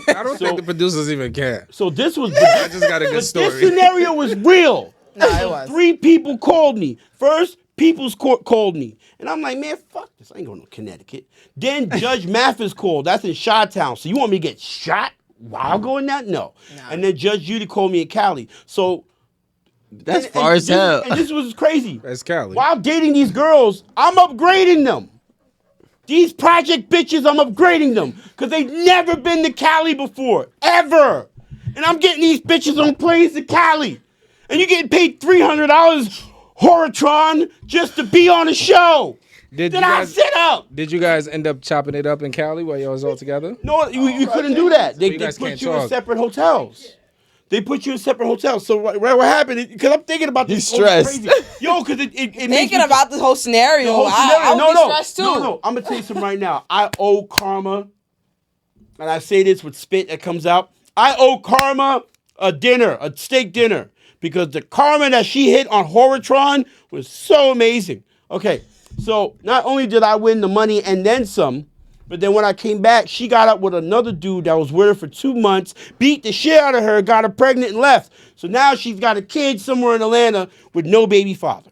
I don't think the producers even care. so this was, I just got a good this story. scenario was real. No, it was. 3 people called me. First, People's Court called me. And I'm like, man, fuck this. I ain't going to Connecticut. Then Judge Mathis called. That's in Chi-Town. So you want me to get shot while going that? No. And then Judge Judy called me in Cali. So That's far as hell. And this was crazy. That's Cali. While dating these girls, I'm upgrading them. These project bitches, I'm upgrading them. Because they've never been to Cali before. Ever. And I'm getting these bitches on planes to Cali. And you're getting paid $300, Horatron, just to be on a show. Did Then you I guys- sit up. Did you guys end up chopping it up in Cali while y'all was all together? No, you couldn't do that. They you guys put can't you in talk. separate hotels. They put you in separate hotels. So what happened? Because I'm thinking about this. He's stressed. Crazy. Yo, because it makes Thinking me, about the whole scenario, the whole I scenario. would be stressed too. No. I'm gonna tell you something right now. I owe Karma, and I say this with spit that comes out. I owe Karma a steak dinner, because the karma that she hit on Horatron was so amazing. Okay, so not only did I win the money and then some, but then when I came back, she got up with another dude that was with her for 2 months, beat the shit out of her, got her pregnant and left. So now she's got a kid somewhere in Atlanta with no baby father.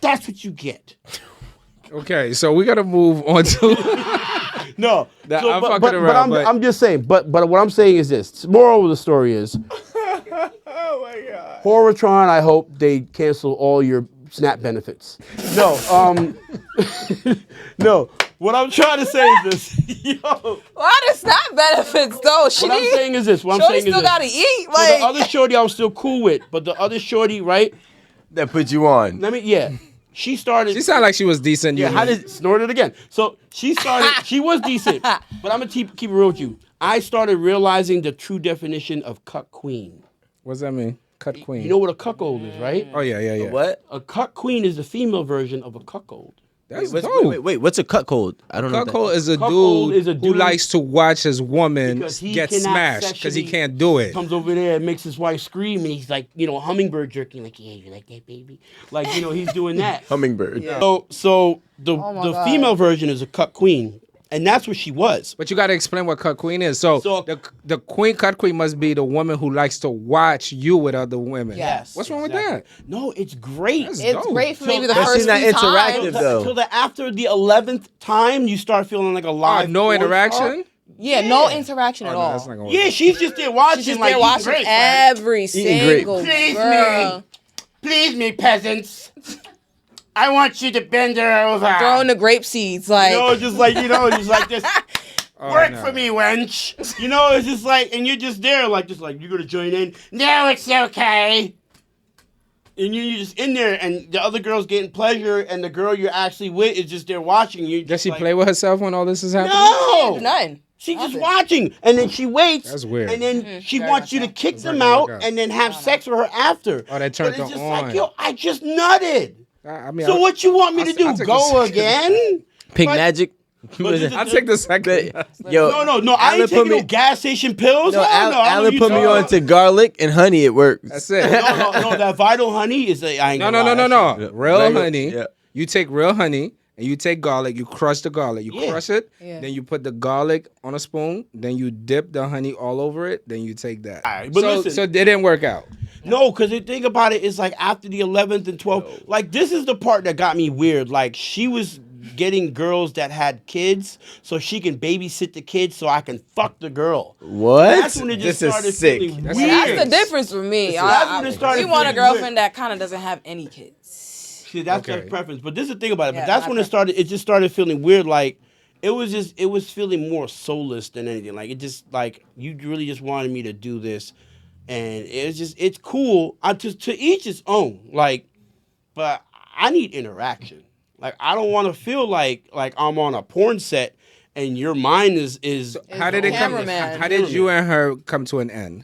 That's what you get. Okay, so we gotta move on to. No, Nah, so, I'm but, fucking but, around, but but- I'm just saying. But what I'm saying is this: moral of the story is, Oh my God. Horatron, I hope they cancel all your SNAP benefits. No, no. What I'm trying to say is this. Yo, Why does not benefits though? what I'm saying is this. What I'm Shorty saying is still this. gotta eat. So Like the other shorty I was still cool with, but the other shorty, right? That put you on. She started. She sounded like she was decent. Yeah, you how know. did snort it again? So she started. She was decent, but I'm gonna keep it real with you. I started realizing the true definition of cuck queen. What's that mean? Cut queen. You know what a cuckold is, right? Oh yeah. What? A cuck queen is the female version of a cuckold. That's Wait, dope. wait. What's a cuckold? I don't know. Cuckold is a Cuckold dude is a who dude likes to watch his woman because he get cannot smashed because he sexually- can't do it. Comes over there and makes his wife scream, and he's like, hummingbird jerking, like, yeah, you like that, baby? Like, he's doing that. Hummingbird. So the my God. female version is a cuck queen, and that's what she was. But you got to explain what cut queen is. So, So- the queen cut queen must be the woman who likes to watch you with other women. Yes. What's wrong exactly. with that? No, it's great. That's it's dope. great for maybe the But first she's not few interactive, times. though. Till after the 11th time, you start feeling like a live no porn interaction? star. Yeah, no interaction at no, all. that's not gonna work. Yeah, she's just there watching. She's just like, there watching grapes, right? every Eating grapes. single Please girl. me. Please me, peasants. I want you to bend her over. Throwing the grape seeds, like just like this. Oh, Work no. for me, wench. It's just like, and you're just there, like, you're gonna join in. No, it's okay. And you're just in there, and the other girl's getting pleasure, and the girl you're actually with is just there watching you. Does she play with herself when all this is happening? No, nothing. she's just Nothing. watching, and then she waits. That's weird. And then she Very wants much you to so. kick It's them not gonna out, work out. and then have sex with her after. Oh, that But turned it's her just on. like, yo, I just nutted. I mean, So what you want me to I'll do? take Go a second. again? Pink But- magic. I'll take the second. Yo, No, I Alan ain't put taking no me. gas station pills. No, I don't know Alan you put me talking on to garlic and honey. It works. That's it. No, that Vital Honey is I ain't No. gonna lie, that shit- Real Regular- honey. yeah. You take real honey and you take garlic. You crush the garlic. You Yeah. crush it. Yeah. Then you put the garlic on a spoon. Then you dip the honey all over it. Then you take that. All right, but so listen. so it didn't work out. No, because the thing about it is like after the 11th and 12th, like this is the part that got me weird. Like she was getting girls that had kids so she can babysit the kids so I can fuck the girl. What? That's when it just This is started sick. feeling That's weird. That's the difference for me. That's when it started We want a feeling weird. girlfriend that kind of doesn't have any kids. See, that's Okay. their preference. But this is the thing about it. Yeah, But that's my when it just started feeling weird. Like it was feeling more soulless than anything. Like it just like you really just wanted me to do this, and it's cool. To each his own. Like, but I need interaction. Like I don't want to feel like I'm on a porn set and your mind is. How did it come? Cameraman. How did you and her come to an end?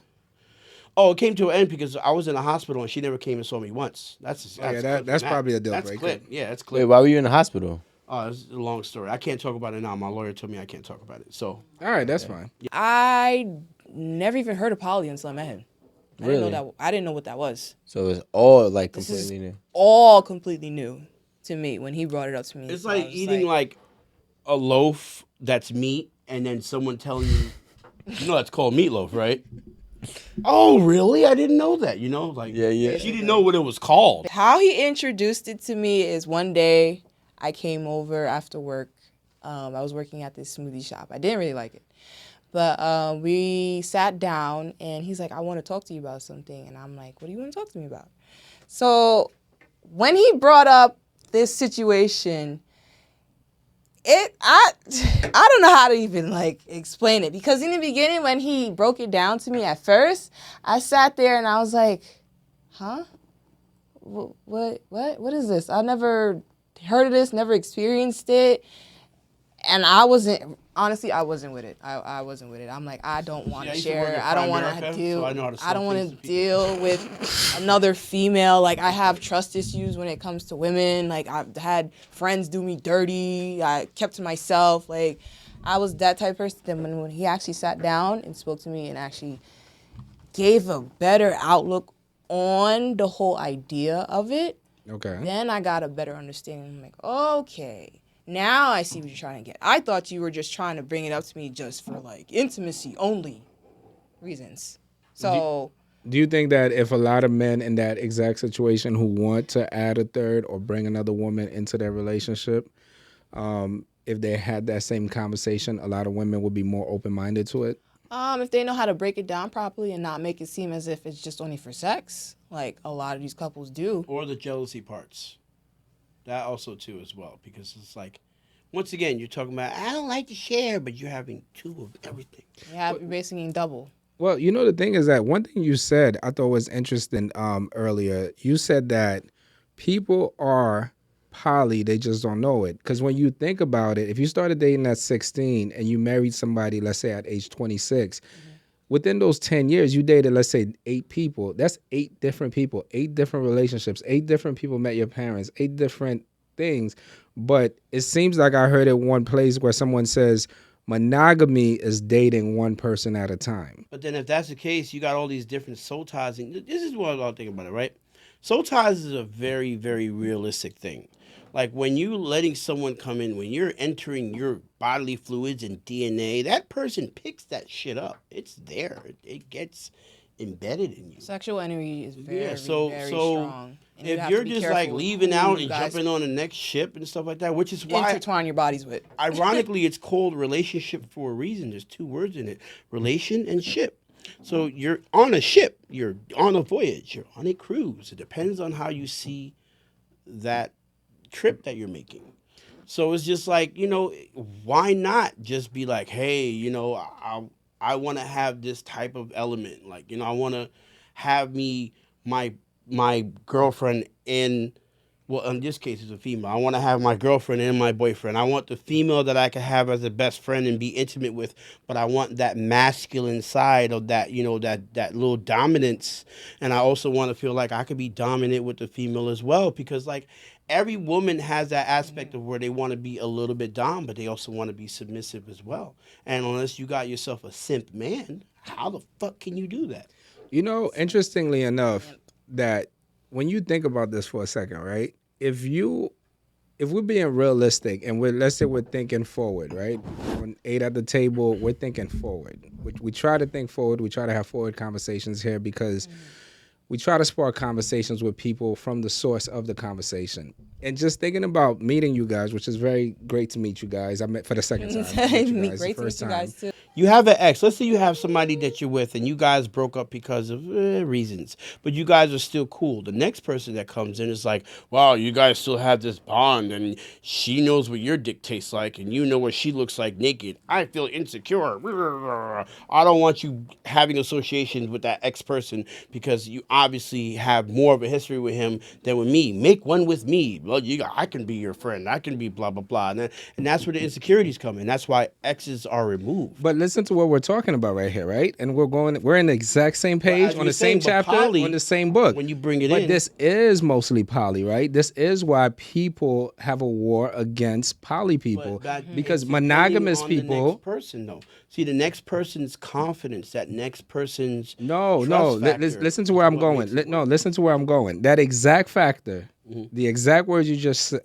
Oh, it came to an end because I was in the hospital and she never came and saw me once. That's that's probably a deal That's breaker. clip. Yeah, that's Wait, clip. why were you in the hospital? Oh, it's a long story. I can't talk about it now. My lawyer told me I can't talk about it. So All right, that's fine. I never even heard of poly until I met him. I Really? didn't know that. I didn't know what that was. So it's all like This is completely new. all completely new to me when he brought it up to me. it's So I like was eating like a loaf that's meat and then someone telling you, that's called meatloaf, right? Oh, really? I didn't know that. Like Yeah. she didn't know what it was called. How he introduced it to me is one day I came over after work. I was working at this smoothie shop. I didn't really like it. But we sat down and he's like, I want to talk to you about something. And I'm like, what do you want to talk to me about? So when he brought up this situation, I don't know how to even explain it, because in the beginning when he broke it down to me at first, I sat there and I was like, huh? What is this? I never heard of this, never experienced it. And I wasn't with it. I wasn't with it. I'm like, I don't want Yeah, I to used to work share. at I don't want Primerica, to deal. so I know how to I don't sell want things to to deal with another female. Like I have trust issues when it comes to women. Like I've had friends do me dirty. I kept to myself. Like I was that type of person. Then when he actually sat down and spoke to me and actually gave a better outlook on the whole idea of it, Okay. then I got a better understanding. I'm like, okay, now I see what you're trying to get. I thought you were just trying to bring it up to me just for intimacy only reasons. So Do you think that if a lot of men in that exact situation who want to add a third or bring another woman into their relationship, if they had that same conversation, a lot of women would be more open-minded to it? if they know how to break it down properly and not make it seem as if it's just only for sex, like a lot of these couples do. Or the jealousy parts. That also too as well, because it's like, once again, you're talking about I don't like to share, but you're having two of everything. Yeah, you're basically double. Well, the thing is that one thing you said I thought was interesting earlier. You said that people are poly, they just don't know it. Because when you think about it, if you started dating at 16 and you married somebody, let's say at age 26, within those 10 years, you dated, let's say, 8 people. That's 8 different people, 8 different relationships, 8 different people met your parents, 8 different things. But it seems like I heard it one place where someone says monogamy is dating one person at a time. But then if that's the case, you got all these different soul ties. And this is what I'm thinking about it, right? Soul ties is a very, very realistic thing. Like when you letting someone come in, when you're entering your bodily fluids and DNA, that person picks that shit up. It's there. It gets embedded in you. Sexual energy is very, Yeah, so very strong. And you If have you're to be just careful like with leaving who out you and guys jumping on the next ship and stuff like that, which is why intertwine your bodies with. ironically, it's called relationship for a reason. There's two words in it: relation and ship. So you're on a ship, you're on a voyage, you're on a cruise. It depends on how you see that trip that you're making. So it's just like, why not just be like, hey, I want to have this type of element. Like, I want to have my girlfriend in, well, in this case, it's a female. I want to have my girlfriend and my boyfriend. I want the female that I can have as a best friend and be intimate with, but I want that masculine side of that, that little dominance. And I also want to feel like I could be dominant with the female as well, because like every woman has that aspect of where they want to be a little bit dom, but they also want to be submissive as well. And unless you got yourself a simp man, how the fuck can you do that? Interestingly enough, that when you think about this for a second, right? If we're being realistic and let's say we're thinking forward, right? When 8 at the table, we're thinking forward. We try to think forward. We try to have forward conversations here because we try to spark conversations with people from the source of the conversation. And just thinking about meeting you guys, which is very great to meet you guys. I met for the second time. I met you guys the Great to first meet you time. guys too. You have an ex. Let's say you have somebody that you're with and you guys broke up because of reasons, but you guys are still cool. The next person that comes in is like, wow, you guys still have this bond and she knows what your dick tastes like and you know what she looks like naked. I feel insecure. I don't want you having associations with that ex person because you obviously have more of a history with him than with me. Make one with me. Well, I can be your friend. I can be blah, blah, blah. And that's where the insecurities come in. That's why exes are removed. But listen to what we're talking about right here, right? And we're in the exact same page, as on you're the same saying, but chapter, poly, on the same book. when you bring it but in. this is mostly poly, right? This is why people have a war against poly people. Because it's monogamous depending on the people. next person, though. See, the next person's confidence, that next person's No. trust factor Listen to is where I'm what going. makes it work. Listen to where I'm going. That exact factor, the exact words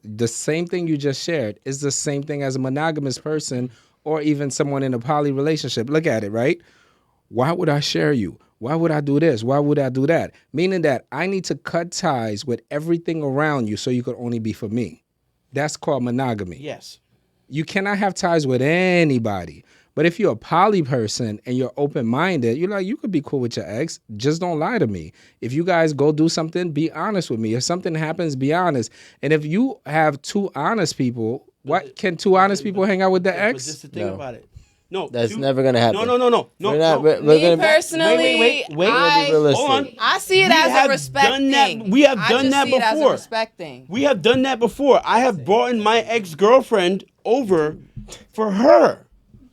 the same thing you just shared, is the same thing as a monogamous person or even someone in a poly relationship. Look at it, right? Why would I share you? Why would I do this? Why would I do that? Meaning that I need to cut ties with everything around you so you could only be for me. That's called monogamy. Yes. You cannot have ties with anybody. But if you're a poly person and you're open-minded, you're like, you could be cool with your ex. Just don't lie to me. If you guys go do something, be honest with me. If something happens, be honest. And if you have two honest people, can two honest people hang out with their But ex? just the thing No. about it. No. That's never gonna happen. No. We're not. We're Me gonna be, personally, wait. I, be realistic. Hold on. I see it We as have a respect done that- thing. we have I done just that see it as before. a respect thing. We have done that before. I have brought in my ex-girlfriend over for her.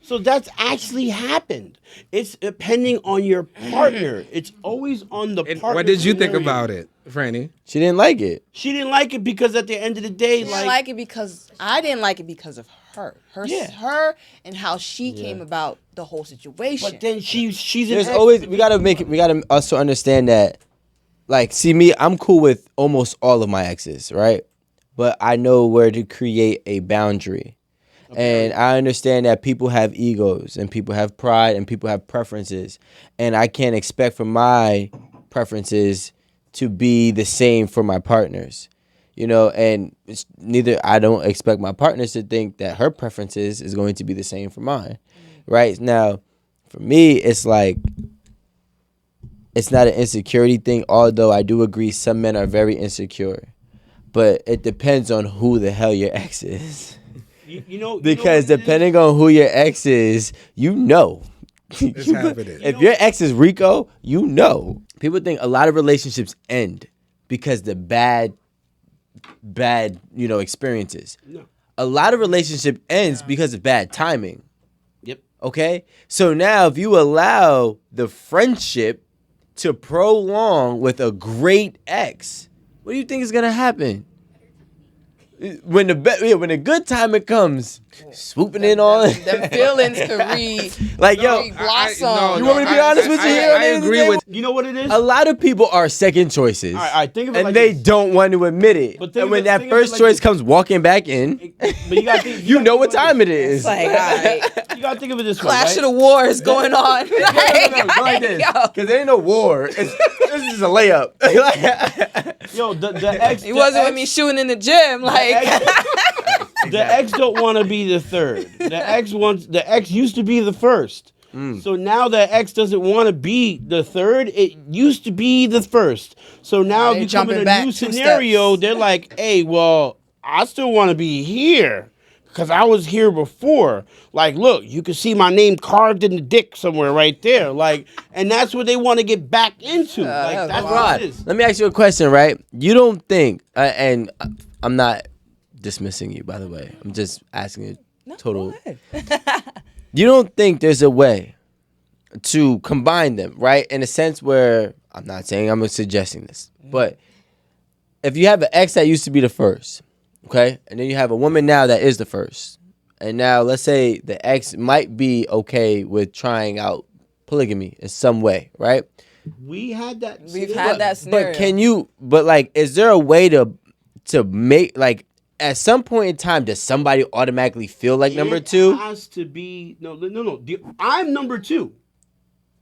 So that's actually happened. It's depending on your partner. It's always on the partner. What did you think scenario. about it, Franny? She didn't like it. She didn't like it because at the end of the day, I didn't like it because I didn't like it because of her. Yeah. Her and how she came about the whole situation. but then she's an There's ex. always we gotta also understand that. Like, see me, I'm cool with almost all of my exes, right? But I know where to create a boundary. And I understand that people have egos and people have pride and people have preferences. And I can't expect for my preferences to be the same for my partners. And I don't expect my partners to think that her preferences is going to be the same for mine. Right? Now, for me, it's like, it's not an insecurity thing, although I do agree some men are very insecure. But it depends on who the hell your ex is. Because depending on who your ex is, It's happening. If your ex is Rico, People think a lot of relationships end because the bad experiences. No. A lot of relationship ends because of bad timing. Yep. Okay? So now if you allow the friendship to prolong with a great ex, what do you think is going to happen? when the good timing comes, swooping in on Them feelings could like yo. blossom. You want me to be honest with you here? I agree with. You know what it is? A lot of people are second choices, All right, think of it and like they this. don't want to admit it. But think And when of it- that think of it first like choice this. comes walking back in, But you gotta think, you know what time it is. It's like, all right, You gotta think of it this way, Clash right? of the Wars going on. No, go like this, Yo. because there ain't no war. This is a layup. Yo, the ex. He wasn't with me shooting in the gym. Like, The ex don't want to be the third. The ex used to be the first. So now the ex doesn't want to be the third. It used to be the first. So now They're becoming jumping a back new 2 scenario, steps. they're like, hey, well, I still want to be here because I was here before. Like, look, you can see my name carved in the dick somewhere right there. Like, and that's what they want to get back into. Like, that's what Rod, it is. let me ask you a question, right? You don't think, and I'm not dismissing you, by the way. I'm just asking a total. go ahead. You don't think there's a way to combine them, right? In a sense where, I'm not saying I'm suggesting this, but if you have an ex that used to be the first, okay, and then you have a woman now that is the first, and now let's say the ex might be okay with trying out polygamy in some way, right? We had that. We've had that scenario. But can you? But like, is there a way to make like at some point in time does somebody automatically feel like number two? It has to be no. I'm number two.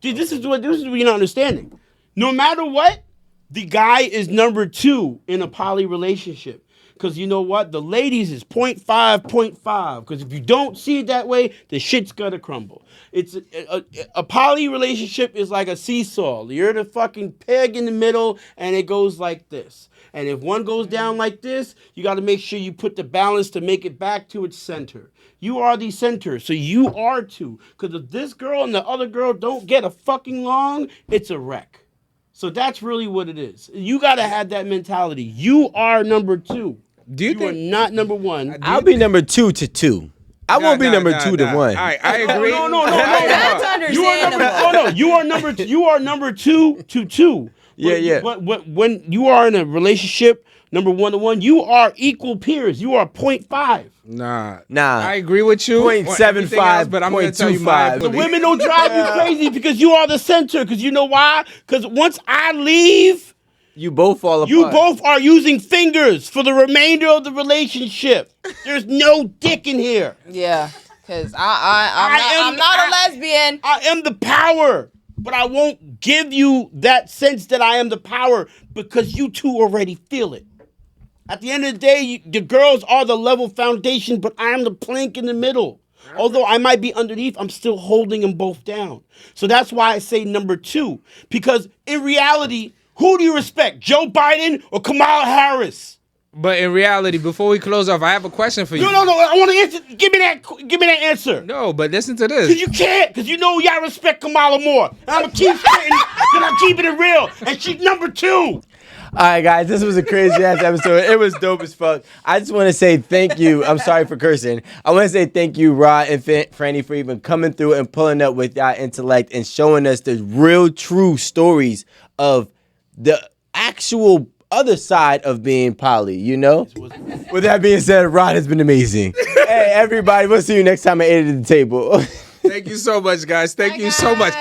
See, this is what you're not understanding. No matter what, the guy is number two in a poly relationship. Because you know what? The ladies is 0.5. Because if you don't see it that way, the shit's gonna crumble. It's a poly relationship is like a seesaw. You're the fucking peg in the middle, and it goes like this. And if one goes down like this, you got to make sure you put the balance to make it back to its center. You are the center, so you are two. Because if this girl and the other girl don't get a fucking long, it's a wreck. So that's really what it is. You got to have that mentality. You are number two. Do you are think? not number one. I'll be number 2 to 2. I won't be number 2 to 1. All right, I agree. No. That's You are number, understandable. You are number 2 to 2. Yeah. But when you are in a relationship, number 1 to 1, you are equal peers. You are 0.5. Nah. Nah. I agree with you. 0.75, on everything else, but I'm going to tell you my 0.25. The opinion. women don't drive you crazy because you are the center. Because you know why? Because once I leave, You both fall apart. you both are using fingers for the remainder of the relationship. There's no dick in here. Yeah, because I'm not a lesbian. I am the power, but I won't give you that sense that I am the power because you two already feel it. At the end of the day, the girls are the level foundation, but I am the plank in the middle. Although I might be underneath, I'm still holding them both down. So that's why I say number 2. Because in reality, who do you respect, Joe Biden or Kamala Harris? But in reality, before we close off, I have a question for you. No. I want to answer. Give me that answer. No, but listen to this. Because you can't. Because you know y'all respect Kamala more. And I'm going to keep spitting because I'm keeping it real. And she's number 2. All right, guys, this was a crazy ass episode. It was dope as fuck. I just want to say thank you. I'm sorry for cursing. I want to say thank you, Rod and Franny, for even coming through and pulling up with y'all intellect and showing us the real, true stories of the actual other side of being poly, you know? With that being said, Rod has been amazing. Hey, everybody, we'll see you next time at 8 at the table. Thank you so much, guys. Thank you so much.